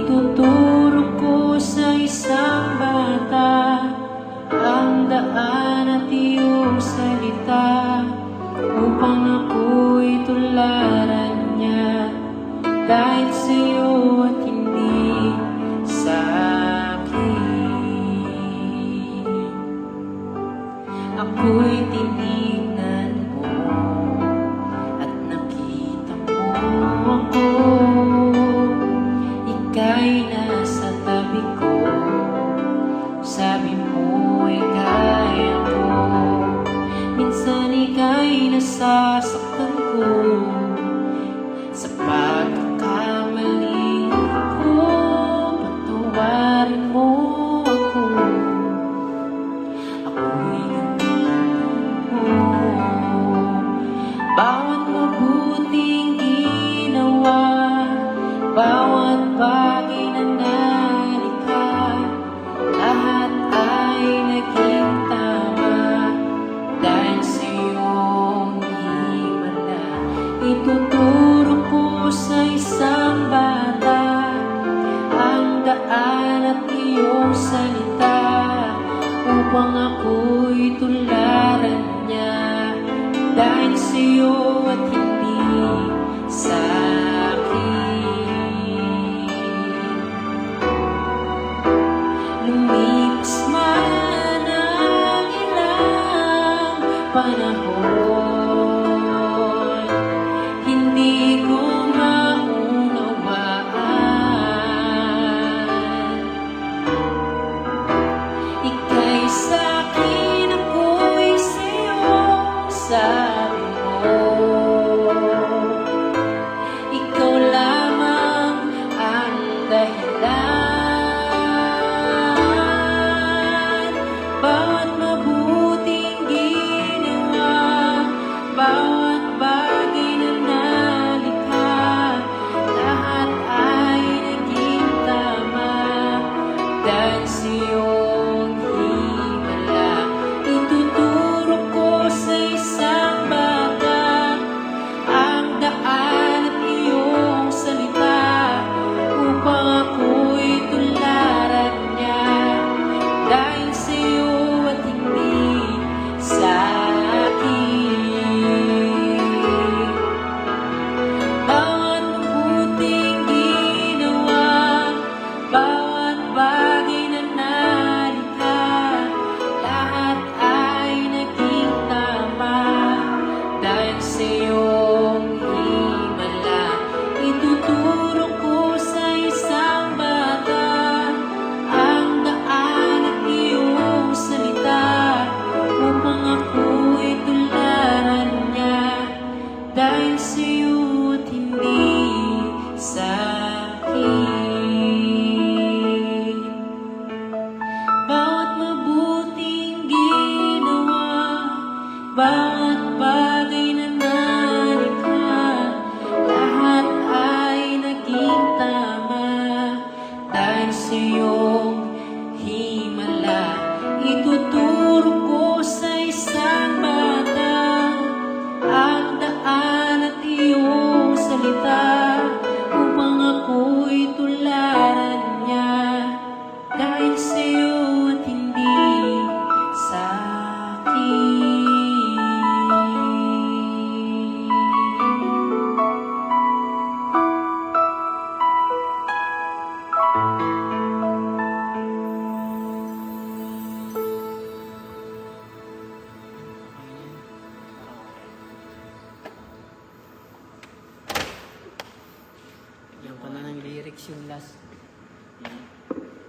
Ituturo ko sa isang bata ang daan at iyong salita, upang ako'y tularan niya, dahil sa iyo at hindi sa akin. Ako'y tinignan mo at nakita mo ako. Ika'y nasa tabi ko, sabi mo ay kaya ko. Minsan ika'y nasasaktan ko sa pagkakamali ko. Patawarin mo ako, ako'y ganito mo. Bawat mabuting ginawa, bawat bagay na nalikha, lahat ay naging tama, dahil sa iyong himala. Ituturo ko sa isang bata ang daan at iyong salita, upang ako'y tularan niya, dahil sa iyo at hindi sa lumipas man ang ilang panahon, hindi ko maunawaan. Ika'y sa'kin, ako'y sa'yo, sabi mo. Ikaw lamang ang dahilan. Bawat mabuting ginawa, bawat bagay na nalikha, lahat ay naging tama, dahil sa iyong himala. Ituturo ko sa isang bata ang daan at iyong salita, upang ako'y tularan niya, dahil sa iyo at hindi sa akin. Bawat mabuting ginawa, bawat bagay na nalikha, lahat ay naging tama, dahil sa iyong himala. Ituturo ko sa isang bata ang daan at iyong salita, upang ako'y tularan niya, dahil sa iyo at hindi sa akin. Bawat mabuting ginawa, bawat bagay na nalikha, lahat ay naging tama, dahil sa iyong himala. Ituturo ko sa isang bata ang daan at iyong salita, upang ako'y tularan niya, dahil sa iyo at hindi sa akin. Yan pa na ng lyrics yung last.